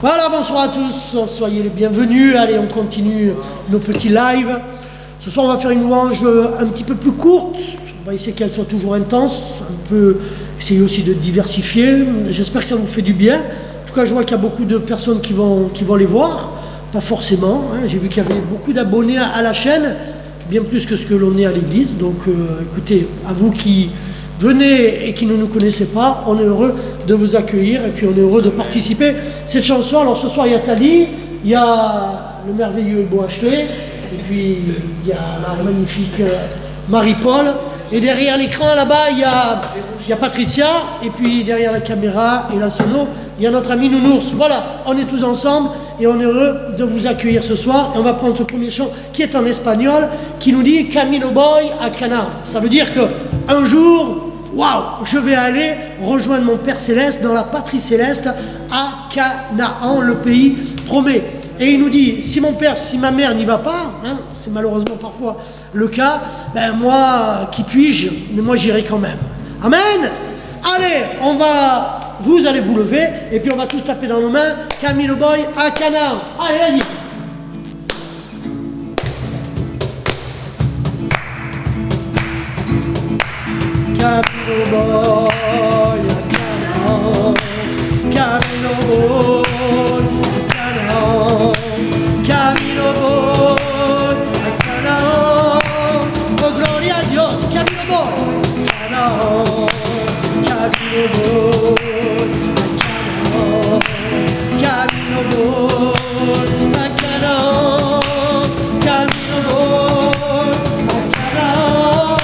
Voilà, bonsoir à tous, soyez les bienvenus. Allez, on continue nos petits lives. Ce soir, on va faire une louange un petit peu plus courte. On va essayer qu'elle soit toujours intense, un peu essayer aussi de diversifier. J'espère que ça vous fait du bien. En tout cas, je vois qu'il y a beaucoup de personnes qui vont les voir. Pas forcément. Hein. J'ai vu qu'il y avait beaucoup d'abonnés à la chaîne, bien plus que ce que l'on est à l'église. Donc, écoutez, à vous qui venez et qui ne nous connaissez pas, on est heureux de vous accueillir et puis on est heureux de participer à cette chanson. Alors ce soir, il y a Tali, il y a le merveilleux Beau Ashley, et puis il y a la magnifique Marie-Paul. Et derrière l'écran, là-bas, il y a Patricia, et puis derrière la caméra et la sono, il y a notre ami Nounours. Voilà, on est tous ensemble et on est heureux de vous accueillir ce soir. Et on va prendre ce premier chant qui est en espagnol, qui nous dit « Camino voy a Canaan ». Ça veut dire qu'un jour, waouh, je vais aller rejoindre mon Père Céleste dans la patrie céleste à Canaan, le pays promet. Et il nous dit, si mon père, si ma mère n'y va pas, hein, c'est malheureusement parfois le cas, ben moi, qui puis-je, mais moi j'irai quand même. Amen. Allez, vous allez vous lever, et puis on va tous taper dans nos mains, Camino voy a Canaan. Allez, allez. Camino voy a Canaan, camino voy a Canaan, camino voy a Canaan, oh gloria a Dios, camino voy a Canaan, camino voy a Canaan, camino voy a Canaan, camino voy a Canaan,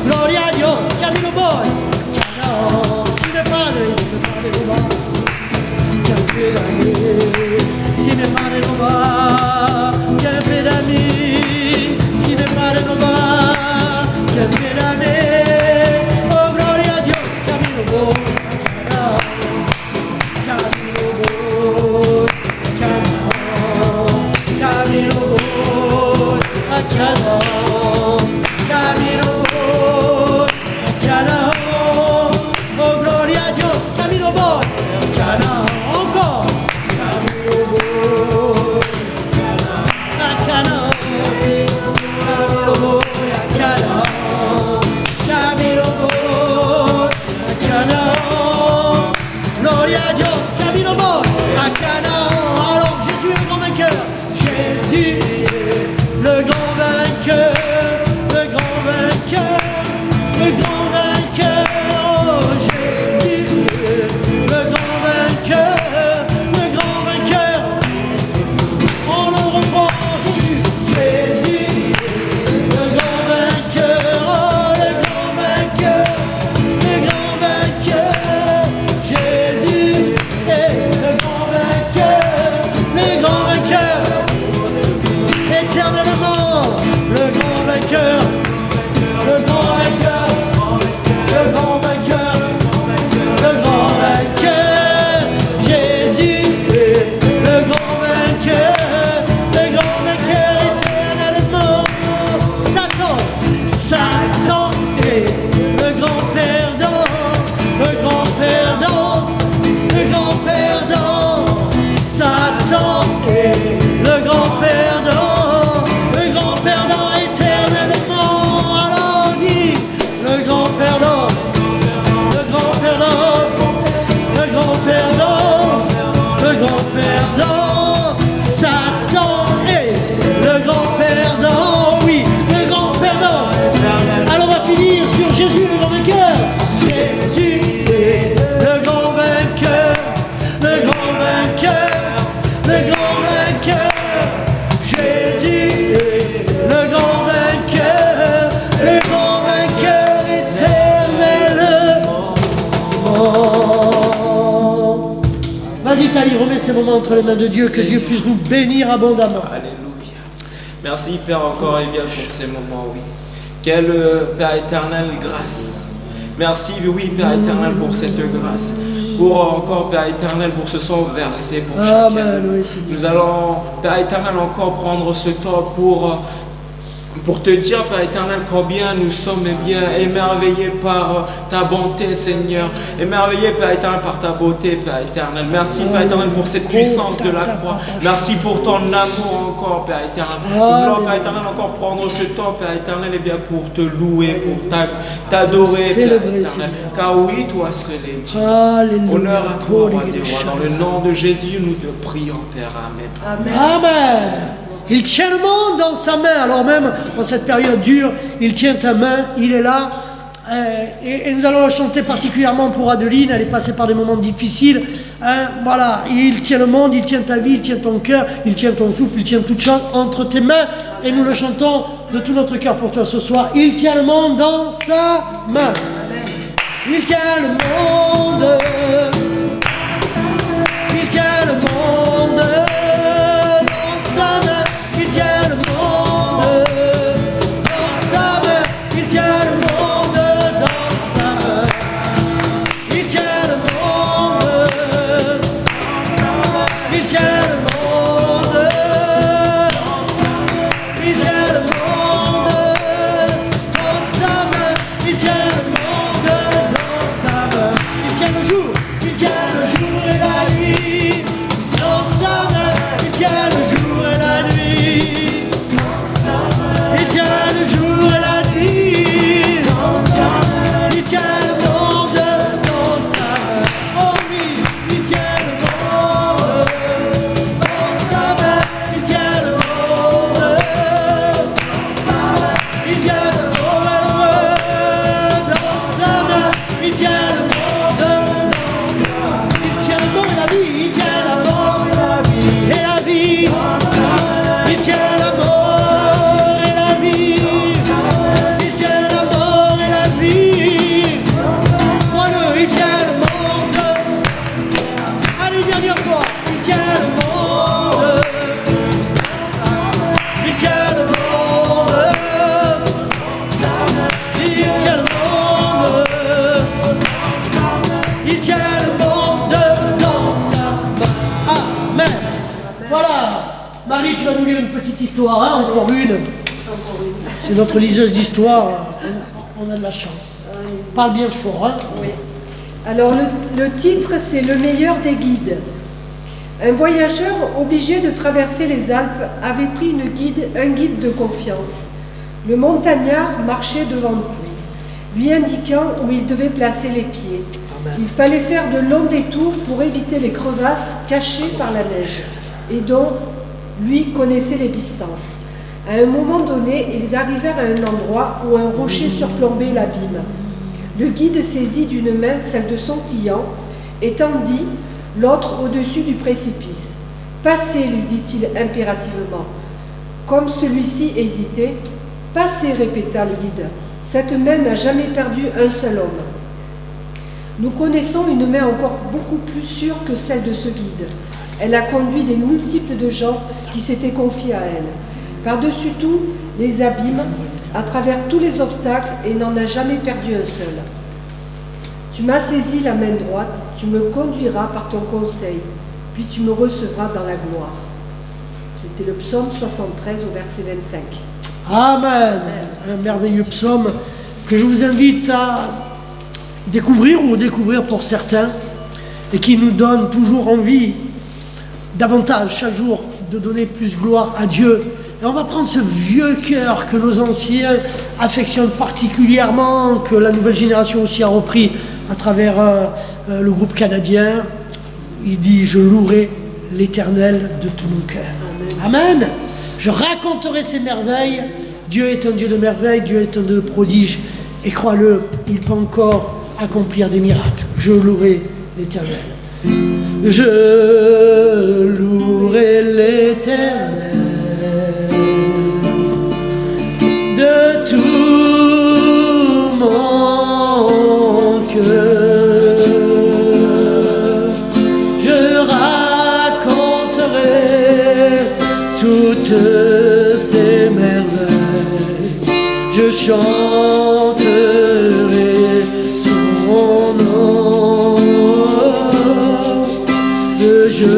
gloria a Dios, camino voy, Canaan, si me padre no va, que espera mí, si me padre no va, que espera mí, si me padre no va, que espera mí, oh gloria a Dios, camino voy, Canaan, camino voy, Canaan, camino voy a Canaan, camino voy a Canaan, oh gloria a Dios, camino voy a Canaan, encore, camino voy a Canaan, camino voy a Canaan, camino voy a Canaan, gloria a Dios, camino voy a Canaan. Alors Jésus est le grand vainqueur, Jésus le grand vainqueur, le grand vainqueur, le grand vainqueur, oh Jésus, le grand vainqueur, le grand vainqueur. On le reprend, Jésus, Jésus, le grand vainqueur, oh le grand vainqueur, le grand vainqueur, Jésus est le grand vainqueur, le grand vainqueur, éternellement, le grand vainqueur, le grand vainqueur, le grand vainqueur, le grand vainqueur, Jésus est le grand vainqueur éternellement. Satan est le grand perdant, le grand perdant, le grand perdant. Satan est le grand perdant éternellement. Alors on dit le grand perdant, le grand perdant, le grand perdant, le grand perdant. Satan est le grand perdant, oui, le grand perdant. Alors on va finir sur Jésus le grand vainqueur. Jésus est le grand vainqueur, le grand vainqueur, le grand vainqueur. Jésus est le grand vainqueur éternellement. Vas-y Tali, remets ces moments entre les mains de Dieu, que Dieu puisse nous bénir abondamment. Alléluia. Merci Père encore et bien pour ces moments, oui. Quelle Père éternel grâce. Merci, oui Père éternel pour cette grâce. Pour encore Père éternel pour ce soir versé pour chacun. Amen, oui, Nous allons Père éternel encore prendre ce temps pour pour te dire, Père éternel, combien nous sommes bien émerveillés par ta bonté, Seigneur. Émerveillés, Père éternel, par ta beauté, Père éternel. Merci, Père éternel, pour cette puissance de la croix. Merci pour ton amour encore, Père éternel. Nous voulons, Père éternel, encore prendre ce temps, Père éternel, et bien pour te louer, pour t'adorer, Père éternel. Car oui, toi seul est Dieu. Honneur à toi, roi des rois. Dans le nom de Jésus, nous te prions, Père. Amen. Amen. Il tient le monde dans sa main, alors même dans cette période dure, il tient ta main, il est là. Et nous allons le chanter particulièrement pour Adeline, elle est passée par des moments difficiles. Voilà, il tient le monde, il tient ta vie, il tient ton cœur, il tient ton souffle, il tient toutes choses entre tes mains. Et nous le chantons de tout notre cœur pour toi ce soir. Il tient le monde dans sa main. Il tient le monde. Il tient le monde. Il tient le monde dans sa main. Il tient le monde dans sa main. Il tient le monde. Il tient le monde. Il tient le monde dans sa main. Il tient le monde dans sa main. Il tient le jour et la nuit dans sa main. Il tient le jour et la nuit. Il tient le jour et la nuit. Il tient le monde dans sa main. Oh oui, il tient le monde dans sa main. Il tient le monde. Il tient le monde dans sa main. Il tient le monde dans sa main. Il tient le monde et la vie. Il tient la mort et la vie. Et la vie. Il tient la mort et la vie. Il tient la mort et la vie. Crois-le, il tient le monde. Allez, dernière fois. Il tient le monde. Il tient le monde. Il tient le monde. Il tient le monde dans sa main. Amen. Voilà. Marie, tu vas nous lire une petite histoire, hein, encore une. C'est notre liseuse d'histoire. On a de la chance. Parle bien fort, hein. Oui. Alors le titre, c'est Le meilleur des guides. Un voyageur obligé de traverser les Alpes avait pris un guide de confiance. Le montagnard marchait devant lui indiquant où il devait placer les pieds. Amen. Il fallait faire de longs détours pour éviter les crevasses cachées par la neige et dont lui connaissait les distances. À un moment donné, ils arrivèrent à un endroit où un rocher surplombait l'abîme. Le guide saisit d'une main celle de son client et tendit l'autre au-dessus du précipice. « Passez, lui dit-il impérativement. Comme celui-ci hésitait, « Passez, répéta le guide. Cette main n'a jamais perdu un seul homme. Nous connaissons une main encore beaucoup plus sûre que celle de ce guide. Elle a conduit des multiples de gens qui s'étaient confiés à elle. Par-dessus tout, les abîmes, à travers tous les obstacles, et n'en a jamais perdu un seul. Tu m'as saisi la main droite, tu me conduiras par ton conseil, puis tu me recevras dans la gloire. » C'était le psaume 73 au verset 25. Amen. Un merveilleux psaume que je vous invite à découvrir ou découvrir pour certains et qui nous donne toujours envie davantage chaque jour de donner plus gloire à Dieu. Et on va prendre ce vieux cœur que nos anciens affectionnent particulièrement, que la nouvelle génération aussi a repris à travers le groupe canadien. Il dit « Je louerai l'Éternel de tout mon cœur. » Amen. Je raconterai ses merveilles. Dieu est un Dieu de merveilles, Dieu est un Dieu de prodiges. Et crois-le, il peut encore accomplir des miracles. Je louerai l'Éternel. Je louerai l'Éternel de tout mon cœur. Je raconterai toutes ses merveilles. Je chanterai son nom. Je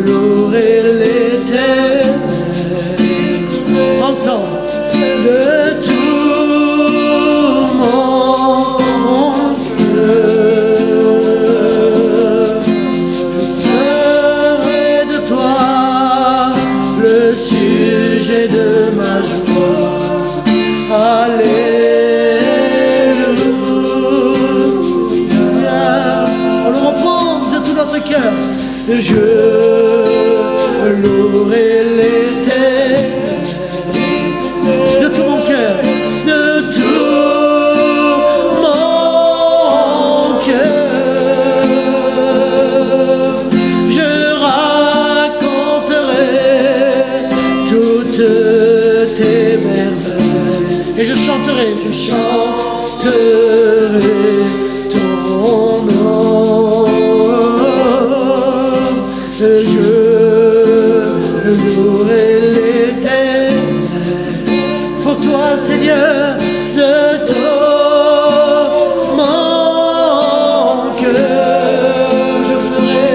louerai l'Éternel. je louerai l'Éternel de tout mon cœur, de tout mon cœur. Je raconterai toutes tes merveilles et je chanterai ton nom. Je louerai l'Éternel pour toi, Seigneur, de tout mon cœur. Je ferai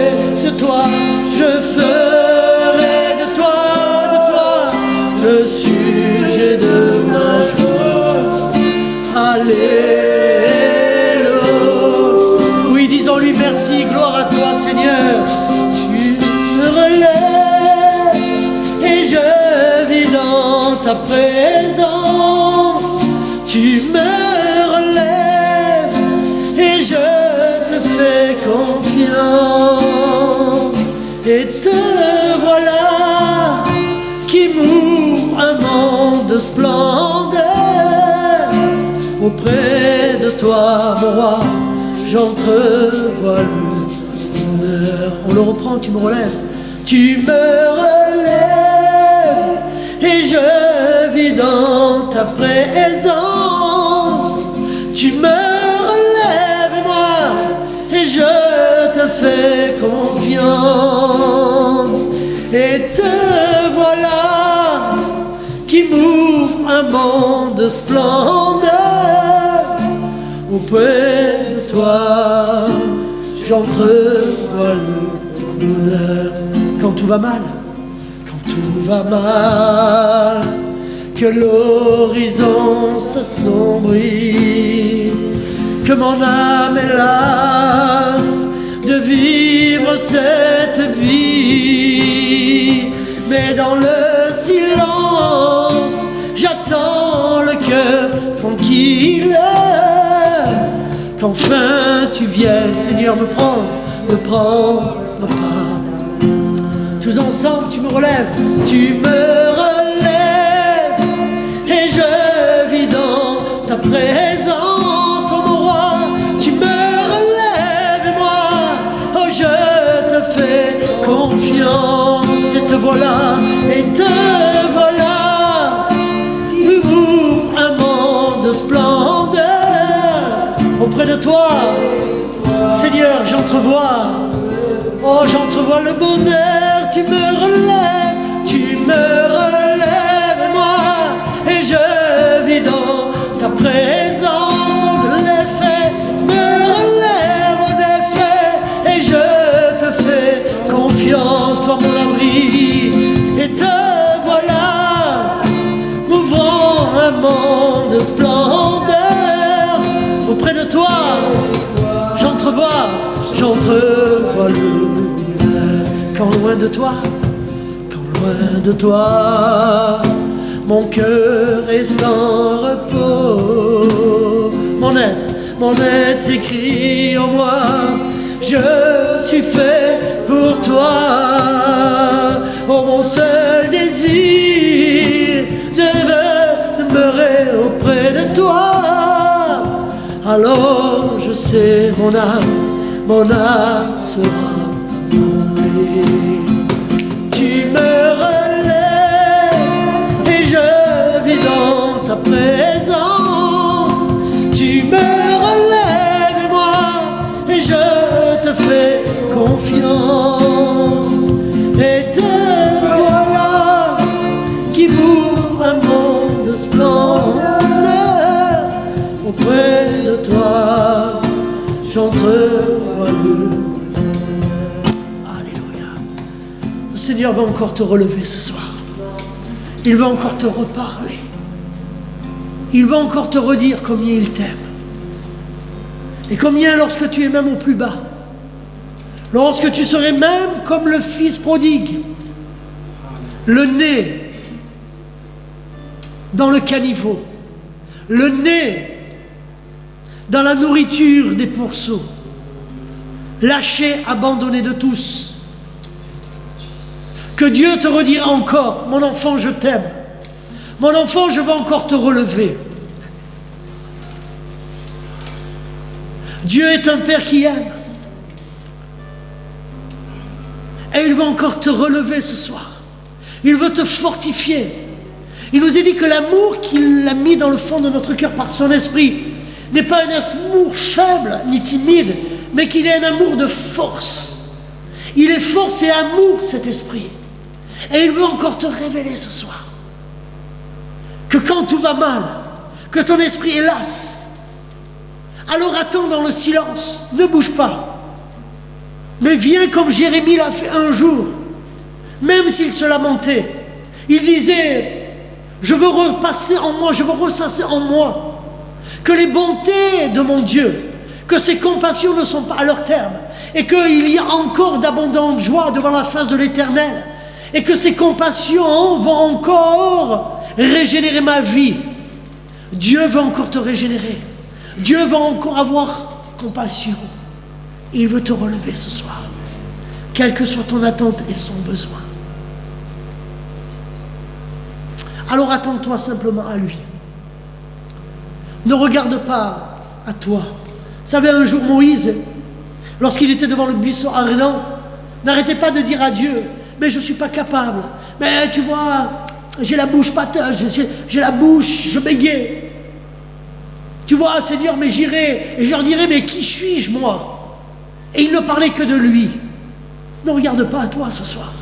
de toi le sujet de ma joie. Alléluia. Oui, disons-lui merci, gloire à toi, Seigneur. Tu me relèves et je vis dans ta présence. Tu me relèves et je te fais confiance. Et te voilà qui m'ouvre un monde de splendeur. Auprès de toi, mon roi, j'entrevois le bonheur. On le reprend, tu me relèves. Tu me relèves et je vis dans ta présence. Tu me relèves, moi, et je te fais confiance. Et te voilà qui m'ouvre un monde de splendeur. Auprès de toi, j'entrevois le bonheur. Quand tout va mal, que l'horizon s'assombrit, que mon âme est lasse de vivre cette vie. Mais dans le silence, j'attends le cœur tranquille, qu'enfin tu viennes, Seigneur, me prendre. Tous ensemble, tu me relèves, et je vis dans ta présence, oh mon roi. Tu me relèves et moi, oh je te fais confiance. Et te voilà, nous ouvre un monde de splendeur. Auprès de toi, Seigneur, j'entrevois le bonheur. Tu me relèves, moi, et je vis dans ta présence. De l'effet, me relève en effet, et je te fais confiance, toi mon abri. Et te voilà, m'ouvrant un monde de splendeur. Auprès de toi, j'entrevois le bonheur. Quand loin de toi, mon cœur est sans repos. Mon être s'écrie en moi, je suis fait pour toi. Oh, mon seul désir de demeurer auprès de toi. Alors je sais, mon âme sera comblée. Tu me relèves et je vis dans ta présence. Tu me relèves et moi, et je te fais confiance. Et te voilà qui m'ouvre un monde de splendeur. Auprès de toi, j'entrevois le bonheur. Alléluia. Le Seigneur va encore te relever ce soir. Il va encore te reparler. Il va encore te redire combien il t'aime. Et combien lorsque tu es même au plus bas, lorsque tu serais même comme le fils prodigue, le nez dans le caniveau, le nez dans la nourriture des pourceaux, lâché, abandonné de tous, que Dieu te redira encore, mon enfant, je t'aime. Mon enfant, je veux encore te relever. Dieu est un Père qui aime. Et il veut encore te relever ce soir. Il veut te fortifier. Il nous a dit que l'amour qu'il a mis dans le fond de notre cœur par son esprit n'est pas un amour faible ni timide, mais qu'il est un amour de force. Il est force et amour, cet esprit. Et il veut encore te révéler ce soir que quand tout va mal, que ton esprit est las, alors attends dans le silence, ne bouge pas. Mais viens comme Jérémie l'a fait un jour, même s'il se lamentait. Il disait, je veux repasser en moi, je veux ressasser en moi que les bontés de mon Dieu, que ses compassions ne sont pas à leur terme, et qu'il y a encore d'abondante joie devant la face de l'Éternel, et que ses compassions vont encore régénérer ma vie. Dieu veut encore te régénérer. Dieu veut encore avoir compassion. Il veut te relever ce soir, quelle que soit ton attente et son besoin. Alors attends-toi simplement à lui. Ne regarde pas à toi. Vous savez, un jour Moïse, lorsqu'il était devant le buisson ardent, n'arrêtait pas de dire à Dieu, mais je ne suis pas capable. Mais tu vois, j'ai la bouche pâteuse, j'ai la bouche, je bégaye. Tu vois, Seigneur, mais j'irai et je leur dirai, mais qui suis-je moi? Et il ne parlait que de lui. Ne regarde pas à toi ce soir.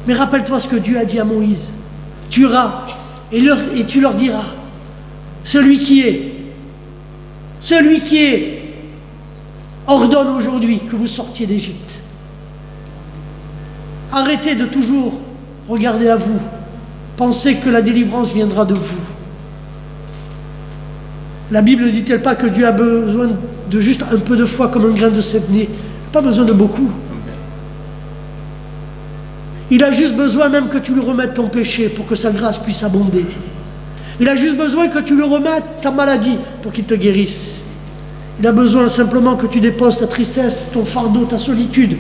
Mais rappelle-toi ce que Dieu a dit à Moïse. Tu iras et tu leur diras, celui qui est, ordonne aujourd'hui que vous sortiez d'Égypte. Arrêtez de toujours regarder à vous. Pensez que la délivrance viendra de vous. La Bible ne dit-elle pas que Dieu a besoin de juste un peu de foi comme un grain de sénévé? Il n'a pas besoin de beaucoup. Il a juste besoin même que tu lui remettes ton péché pour que sa grâce puisse abonder. Il a juste besoin que tu lui remettes ta maladie pour qu'il te guérisse. Il a besoin simplement que tu déposes ta tristesse, ton fardeau, ta solitude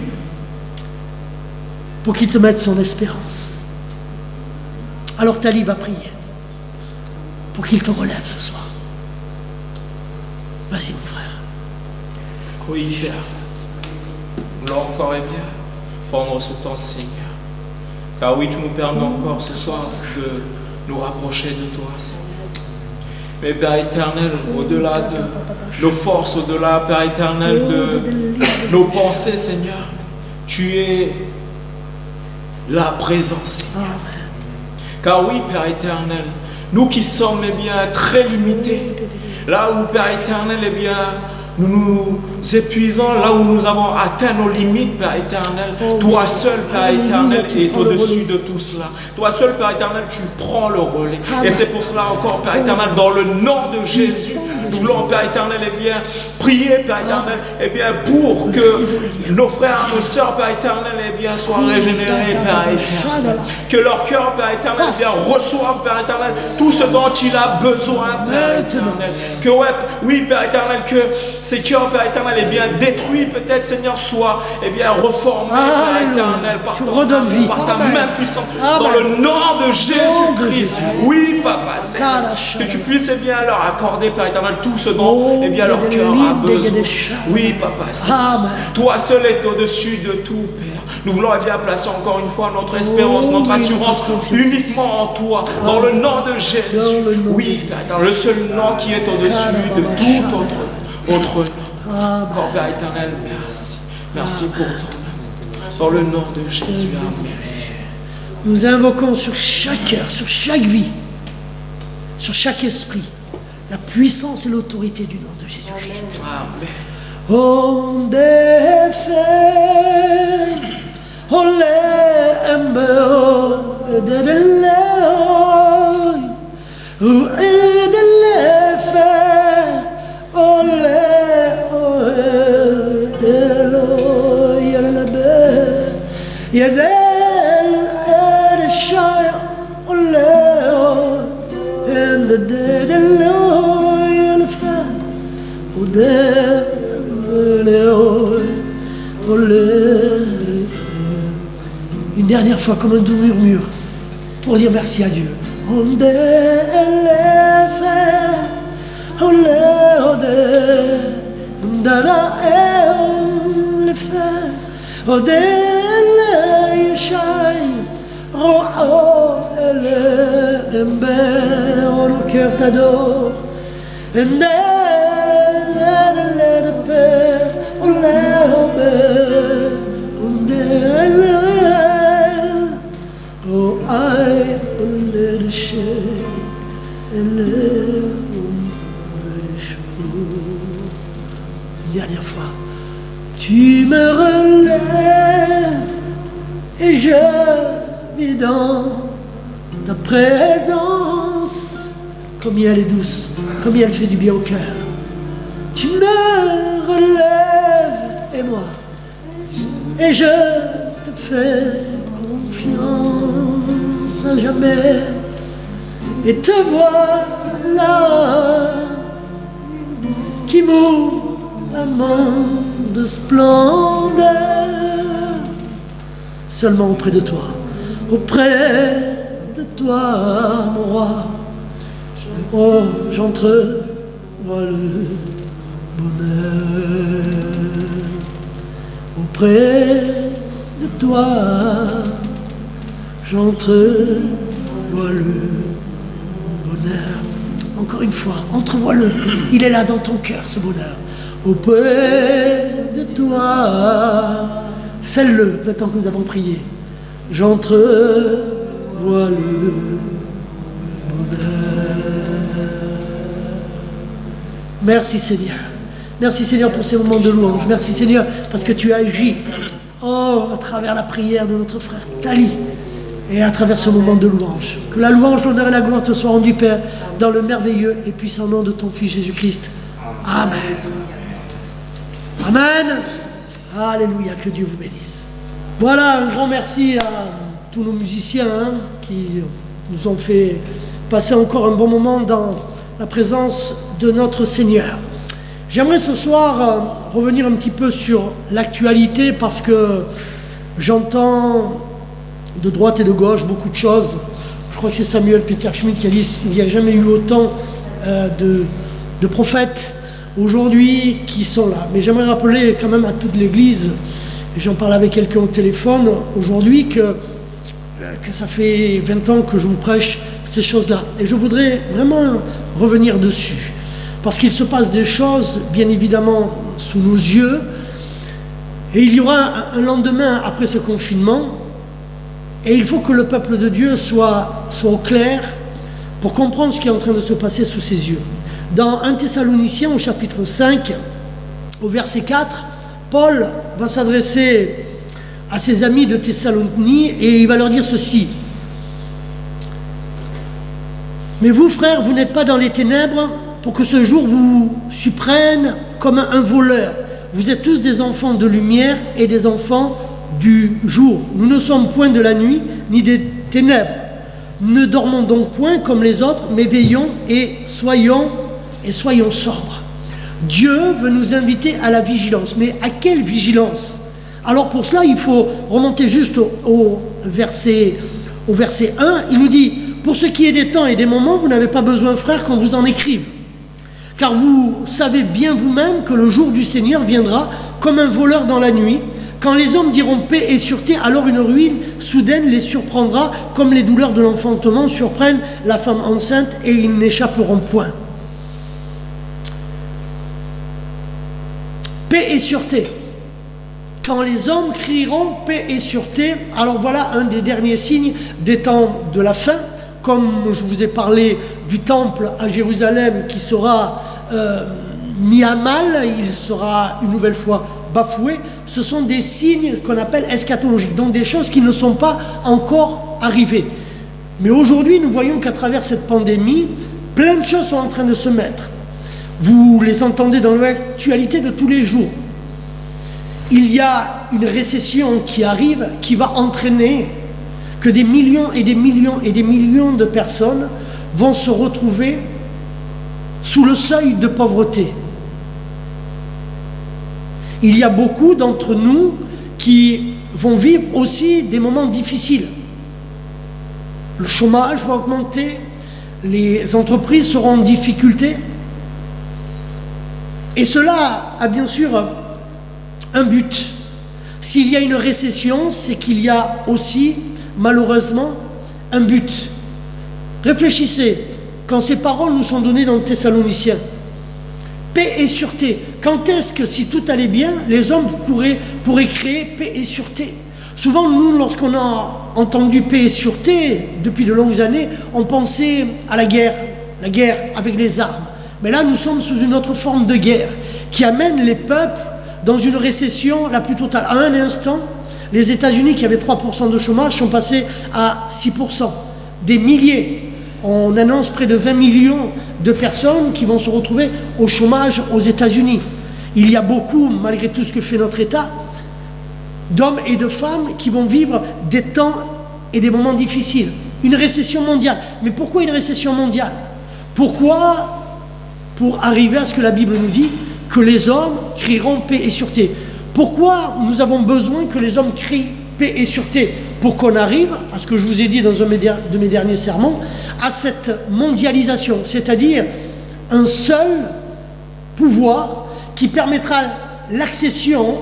pour qu'il te mette son espérance. Alors Tali va prier pour qu'il te relève ce soir. Vas-y mon frère. Oui, Père. Nous voulons encore et bien prendre ce temps, Seigneur. Car oui, tu nous permets encore ce soir de nous rapprocher de toi, Seigneur. Mais Père éternel, au-delà de nos forces, au-delà, Père éternel, de nos pensées, Seigneur, tu es la présence, Seigneur. Car oui, Père éternel, nous qui sommes eh bien, très limités, là où, Père éternel, eh bien, nous nous épuisons, là où nous avons atteint nos limites, Père éternel, toi seul, Père éternel, est au-dessus de tout cela. Toi seul, Père éternel, tu prends le relais. Et c'est pour cela encore, Père éternel, dans le nom de Jésus, nous voulons, Père éternel, eh bien, prier, Père éternel, eh bien, pour que nos frères et nos sœurs, Père éternel, eh bien, soient régénérés, Père éternel. Que leur cœur, Père éternel, eh bien, reçoive, Père éternel, tout ce dont il a besoin, Père éternel. Que, ouais, oui, Père éternel, que ces cœurs, Père éternel, est bien détruits, peut-être, Seigneur, soit eh bien reformés, Père éternel, par ta main puissante, dans le nom de Jésus-Christ. Oui, Papa, Seigneur, que tu puisses eh bien leur accorder, Père éternel, tout ce dont eh bien leur cœur a besoin. Oui, Papa, Seigneur, toi seul est au-dessus de tout, Père. Nous voulons eh bien placer encore une fois notre espérance, notre assurance uniquement en toi, dans le nom de Jésus. Oui, Père éternel, le seul nom qui est au-dessus de tout autre nom. Encore, Père éternel, merci. Merci pour ton nom. Dans le nom de Jésus. Amen. Nous invoquons sur chaque cœur, sur chaque vie, sur chaque esprit, la puissance et l'autorité du nom de Jésus-Christ. Amen. Onde fe, ole embe, de le fe, ole, elo, yalabe, yadel, shaya, ole, and the dead, elo, yalafe, ode. dernière fois comme un doux murmure pour dire merci à Dieu. Le cœur t'adore. Une dernière fois. Tu me relèves et je vis dans ta présence. Combien elle est douce, combien elle fait du bien au cœur. Tu me relèves et moi, et je te fais confiance à jamais. Et te voilà qui m'ouvre un monde de splendeur. Seulement auprès de toi, mon roi. Oh, j'entrevois le bonheur. Auprès de toi, j'entrevois le bonheur. Encore une fois, entrevois-le. Il est là dans ton cœur, ce bonheur. Auprès de toi, scelle-le maintenant que nous avons prié. J'entrevois le bonheur. Merci Seigneur. Merci Seigneur pour ces moments de louange. Merci Seigneur parce que tu as agi, oh, à travers la prière de notre frère Tali et à travers ce moment de louange. Que la louange, l'honneur et la gloire te soient rendus, Père, dans le merveilleux et puissant nom de ton Fils Jésus-Christ. Amen. Amen. Alléluia, que Dieu vous bénisse. Voilà, un grand merci à tous nos musiciens qui nous ont fait passer encore un bon moment dans la présence de notre Seigneur. J'aimerais ce soir revenir un petit peu sur l'actualité parce que j'entends de droite et de gauche beaucoup de choses. Je crois que c'est Samuel Peter Schmidt qui a dit qu'il n'y a jamais eu autant de prophètes aujourd'hui qui sont là. Mais j'aimerais rappeler quand même à toute l'Église, et j'en parle avec quelqu'un au téléphone aujourd'hui, que ça fait 20 ans que je vous prêche ces choses-là. Et je voudrais vraiment revenir dessus. Parce qu'il se passe des choses, bien évidemment, sous nos yeux. Et il y aura un lendemain après ce confinement. Et il faut que le peuple de Dieu soit au clair pour comprendre ce qui est en train de se passer sous ses yeux. Dans 1 Thessaloniciens, au chapitre 5, au verset 4, Paul va s'adresser à ses amis de Thessalonique et il va leur dire ceci. « Mais vous, frères, vous n'êtes pas dans les ténèbres pour que ce jour vous surprenne comme un voleur. Vous êtes tous des enfants de lumière et des enfants du jour. Nous ne sommes point de la nuit ni des ténèbres. Ne dormons donc point comme les autres, mais veillons et soyons sobres. » Dieu veut nous inviter à la vigilance. Mais à quelle vigilance? Alors pour cela, il faut remonter juste au verset 1. Il nous dit « Pour ce qui est des temps et des moments, vous n'avez pas besoin, frères, qu'on vous en écrive. Car vous savez bien vous-même que le jour du Seigneur viendra comme un voleur dans la nuit. Quand les hommes diront paix et sûreté, alors une ruine soudaine les surprendra, comme les douleurs de l'enfantement surprennent la femme enceinte, et ils n'échapperont point. » Paix et sûreté. Quand les hommes crieront paix et sûreté, alors voilà un des derniers signes des temps de la fin. Comme je vous ai parlé du temple à Jérusalem qui sera mis à mal, il sera une nouvelle fois bafoué. Ce sont des signes qu'on appelle eschatologiques, donc des choses qui ne sont pas encore arrivées. Mais aujourd'hui, nous voyons qu'à travers cette pandémie, plein de choses sont en train de se mettre. Vous les entendez dans l'actualité de tous les jours. Il y a une récession qui arrive, qui va entraîner que des millions et des millions et des millions de personnes vont se retrouver sous le seuil de pauvreté. Il y a beaucoup d'entre nous qui vont vivre aussi des moments difficiles. Le chômage va augmenter, les entreprises seront en difficulté. Et cela a bien sûr un but. S'il y a une récession, c'est qu'il y a aussi, malheureusement, un but. Réfléchissez, quand ces paroles nous sont données dans le Thessaloniciens, paix et sûreté. Quand est-ce que, si tout allait bien, les hommes pourraient créer paix et sûreté? Souvent, nous, lorsqu'on a entendu paix et sûreté, depuis de longues années, on pensait à la guerre avec les armes. Mais là, nous sommes sous une autre forme de guerre qui amène les peuples dans une récession la plus totale. À un instant, les États-Unis, qui avaient 3% de chômage, sont passés à 6%. Des milliers. On annonce près de 20 millions de personnes qui vont se retrouver au chômage aux États-Unis. Il y a beaucoup, malgré tout ce que fait notre État, d'hommes et de femmes qui vont vivre des temps et des moments difficiles. Une récession mondiale. Mais pourquoi une récession mondiale? Pourquoi? Pour arriver à ce que la Bible nous dit, que les hommes crieront paix et sûreté. Pourquoi nous avons besoin que les hommes crient paix et sûreté? Pour qu'on arrive, à ce que je vous ai dit dans un de mes derniers sermons, à cette mondialisation, c'est-à-dire un seul pouvoir qui permettra l'accession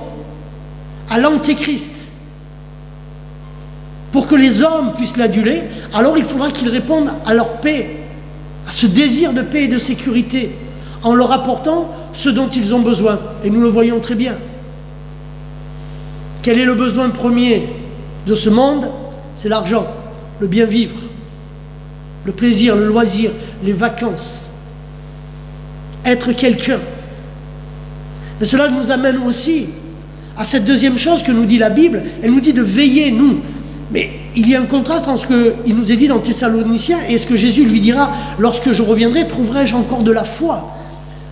à l'antéchrist. Pour que les hommes puissent l'aduler, alors il faudra qu'ils répondent à leur paix, à ce désir de paix et de sécurité, en leur apportant ce dont ils ont besoin. Et nous le voyons très bien. Quel est le besoin premier de ce monde? C'est l'argent, le bien vivre, le plaisir, le loisir, les vacances, être quelqu'un. Mais cela nous amène aussi à cette deuxième chose que nous dit la Bible. Elle nous dit de veiller, nous. Mais il y a un contraste entre ce qu'il nous est dit dans Thessaloniciens et ce que Jésus lui dira: lorsque je reviendrai, trouverai-je encore de la foi?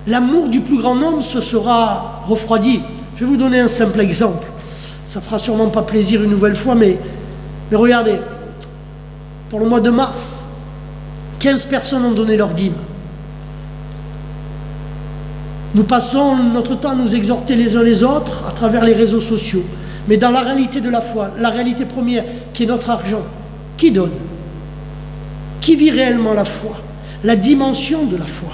L'amour du plus grand nombre se sera refroidi. Je vais vous donner un simple exemple. Ça fera sûrement pas plaisir une nouvelle fois, mais regardez, pour le mois de mars, 15 personnes ont donné leur dîme. Nous passons notre temps à nous exhorter les uns les autres à travers les réseaux sociaux. Mais dans la réalité de la foi, la réalité première, qui est notre argent, qui donne? Qui vit réellement la foi? La dimension de la foi.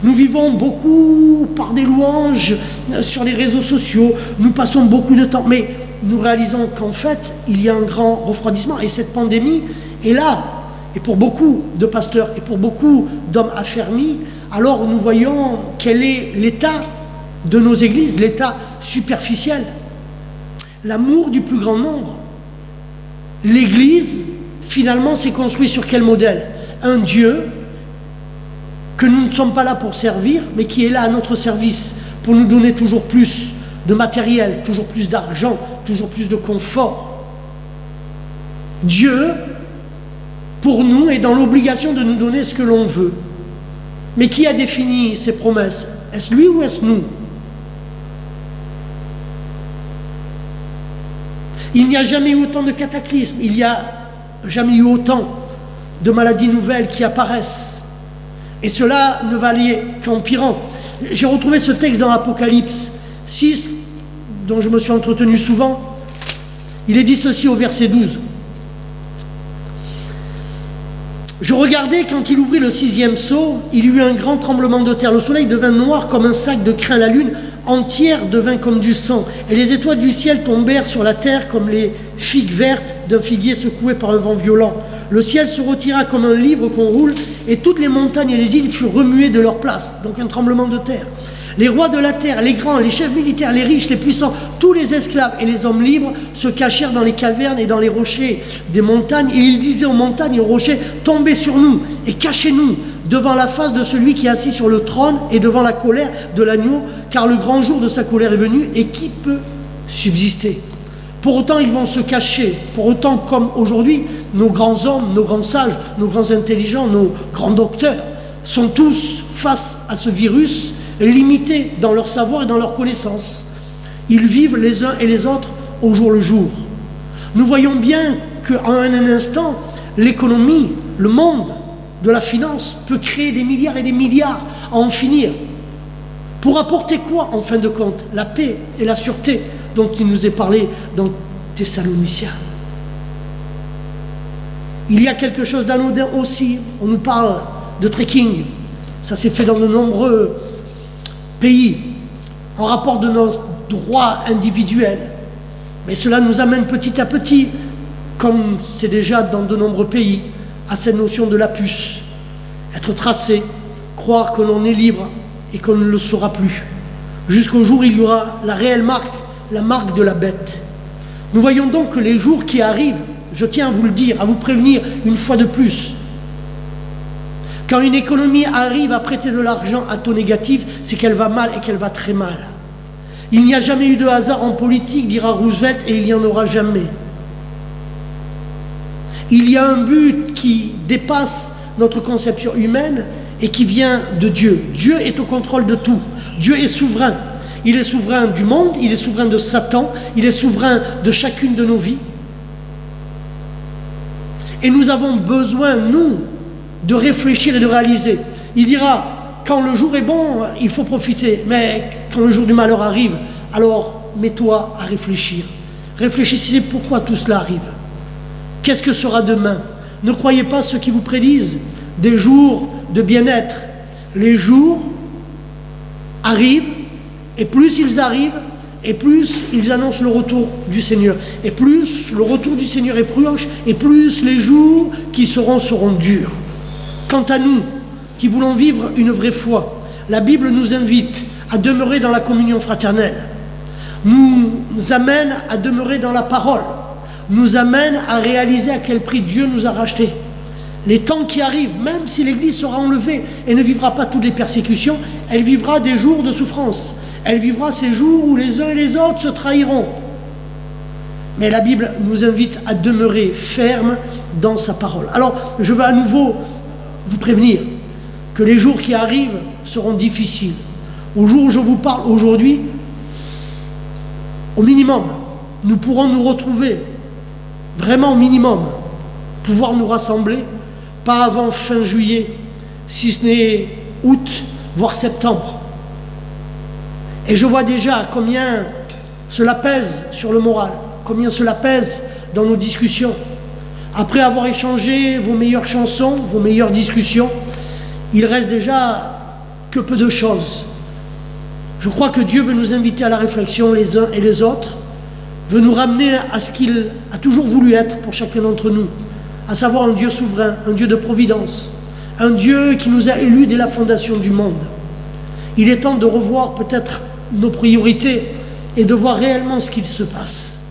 Nous vivons beaucoup par des louanges sur les réseaux sociaux, nous passons beaucoup de temps, mais nous réalisons qu'en fait, il y a un grand refroidissement. Et cette pandémie est là. Et pour beaucoup de pasteurs et pour beaucoup d'hommes affermis, alors nous voyons quel est l'état de nos églises, l'état superficiel. L'amour du plus grand nombre. L'église, finalement, s'est construite sur quel modèle? Un Dieu que nous ne sommes pas là pour servir, mais qui est là à notre service, pour nous donner toujours plus de matériel, toujours plus d'argent, toujours plus de confort. Dieu, pour nous, est dans l'obligation de nous donner ce que l'on veut. Mais qui a défini ces promesses? Est-ce lui ou est-ce nous? Il n'y a jamais eu autant de cataclysmes, il n'y a jamais eu autant de maladies nouvelles qui apparaissent. Et cela ne va aller qu'empirant. J'ai retrouvé ce texte dans l'Apocalypse 6, dont je me suis entretenu souvent. Il est dit ceci au verset 12. Je regardais quand il ouvrit le 6e sceau, il y eut un grand tremblement de terre. Le soleil devint noir comme un sac de crin, la lune entière devint comme du sang, et les étoiles du ciel tombèrent sur la terre comme les figues vertes d'un figuier secoué par un vent violent. Le ciel se retira comme un livre qu'on roule, et toutes les montagnes et les îles furent remuées de leur place. Donc un tremblement de terre. Les rois de la terre, les grands, les chefs militaires, les riches, les puissants, tous les esclaves et les hommes libres se cachèrent dans les cavernes et dans les rochers des montagnes, et ils disaient aux montagnes et aux rochers: tombez sur nous et cachez-nous devant la face de celui qui est assis sur le trône et devant la colère de l'agneau, car le grand jour de sa colère est venu, et qui peut subsister? Pour autant, ils vont se cacher. Pour autant, comme aujourd'hui, nos grands hommes, nos grands sages, nos grands intelligents, nos grands docteurs sont tous face à ce virus, limités dans leur savoir et dans leur connaissance. Ils vivent les uns et les autres au jour le jour. Nous voyons bien qu'en un instant, l'économie, le monde de la finance peut créer des milliards et des milliards à en finir. Pour apporter quoi, en fin de compte? La paix et la sûreté dont il nous est parlé dans Thessaloniciens. Il y a quelque chose d'anodin aussi. On nous parle de trekking. Ça s'est fait dans de nombreux pays, en rapport de nos droits individuels. Mais cela nous amène petit à petit, comme c'est déjà dans de nombreux pays, à cette notion de la puce. Être tracé, croire que l'on est libre et qu'on ne le sera plus. Jusqu'au jour où il y aura la réelle marque, la marque de la bête. Nous voyons donc que les jours qui arrivent, je tiens à vous le dire, à vous prévenir une fois de plus, quand une économie arrive à prêter de l'argent à taux négatif, c'est qu'elle va mal et qu'elle va très mal. Il n'y a jamais eu de hasard en politique, dira Roosevelt, et il n'y en aura jamais. Il y a un but qui dépasse notre conception humaine et qui vient de Dieu. Dieu est au contrôle de tout. Dieu est souverain. Il est souverain du monde, il est souverain de Satan, il est souverain de chacune de nos vies. Et nous avons besoin, nous, de réfléchir et de réaliser. Il dira, quand le jour est bon, il faut profiter. Mais quand le jour du malheur arrive, alors mets-toi à réfléchir. Réfléchissez pourquoi tout cela arrive. Qu'est-ce que sera demain? Ne croyez pas ceux qui vous prédisent des jours de bien-être. Les jours arrivent, et plus ils arrivent, et plus ils annoncent le retour du Seigneur. Et plus le retour du Seigneur est proche, et plus les jours qui seront durs. Quant à nous, qui voulons vivre une vraie foi, la Bible nous invite à demeurer dans la communion fraternelle, nous amène à demeurer dans la parole, nous amène à réaliser à quel prix Dieu nous a rachetés. Les temps qui arrivent, même si l'Église sera enlevée et ne vivra pas toutes les persécutions, elle vivra des jours de souffrance. Elle vivra ces jours où les uns et les autres se trahiront. Mais la Bible nous invite à demeurer fermes dans sa parole. Alors, je veux à nouveau vous prévenir que les jours qui arrivent seront difficiles. Au jour où je vous parle aujourd'hui, au minimum, nous pourrons nous retrouver, vraiment au minimum, pouvoir nous rassembler, pas avant fin juillet, si ce n'est août, voire septembre. Et je vois déjà combien cela pèse sur le moral, combien cela pèse dans nos discussions. Après avoir échangé vos meilleures chansons, vos meilleures discussions, il reste déjà que peu de choses. Je crois que Dieu veut nous inviter à la réflexion les uns et les autres, veut nous ramener à ce qu'il a toujours voulu être pour chacun d'entre nous, à savoir un Dieu souverain, un Dieu de providence, un Dieu qui nous a élus dès la fondation du monde. Il est temps de revoir peut-être nos priorités et de voir réellement ce qu'il se passe,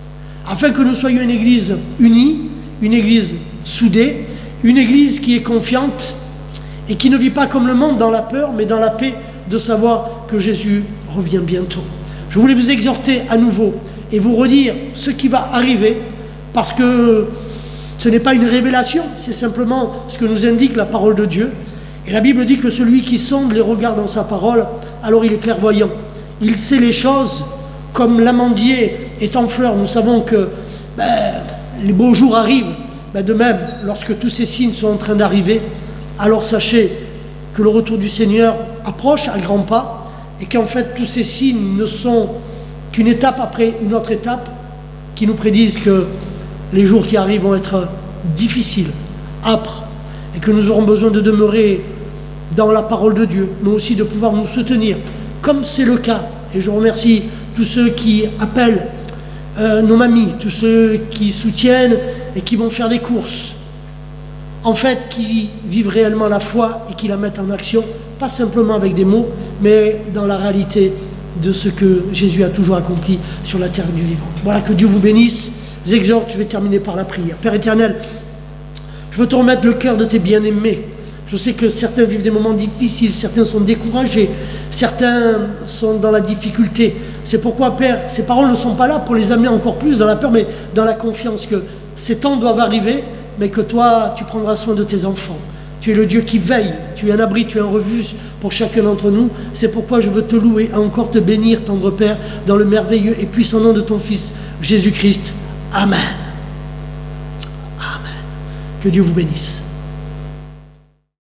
afin que nous soyons une Église unie, une Église soudée, une Église qui est confiante et qui ne vit pas comme le monde dans la peur, mais dans la paix de savoir que Jésus revient bientôt. Je voulais vous exhorter à nouveau et vous redire ce qui va arriver, parce que ce n'est pas une révélation, c'est simplement ce que nous indique la parole de Dieu. Et la Bible dit que celui qui sonde les regards dans sa parole, alors il est clairvoyant. Il sait les choses comme l'amandier est en fleurs. Nous savons que les beaux jours arrivent. De même, lorsque tous ces signes sont en train d'arriver, alors sachez que le retour du Seigneur approche à grands pas et qu'en fait tous ces signes ne sont qu'une étape après une autre étape qui nous prédisent que les jours qui arrivent vont être difficiles, âpres, et que nous aurons besoin de demeurer dans la parole de Dieu, mais aussi de pouvoir nous soutenir, comme c'est le cas. Et je remercie tous ceux qui appellent nos mamies, tous ceux qui soutiennent et qui vont faire des courses. En fait, qui vivent réellement la foi et qui la mettent en action, pas simplement avec des mots, mais dans la réalité de ce que Jésus a toujours accompli sur la terre du vivant. Voilà, que Dieu vous bénisse. Je vous exhorte, je vais terminer par la prière. Père éternel, je veux te remettre le cœur de tes bien-aimés. Je sais que certains vivent des moments difficiles, certains sont découragés, certains sont dans la difficulté. C'est pourquoi, Père, ces paroles ne sont pas là pour les amener encore plus dans la peur, mais dans la confiance que ces temps doivent arriver, mais que toi, tu prendras soin de tes enfants. Tu es le Dieu qui veille, tu es un abri, tu es un refuge pour chacun d'entre nous. C'est pourquoi je veux te louer, et encore te bénir, tendre Père, dans le merveilleux et puissant nom de ton Fils, Jésus-Christ. Amen. Amen. Que Dieu vous bénisse.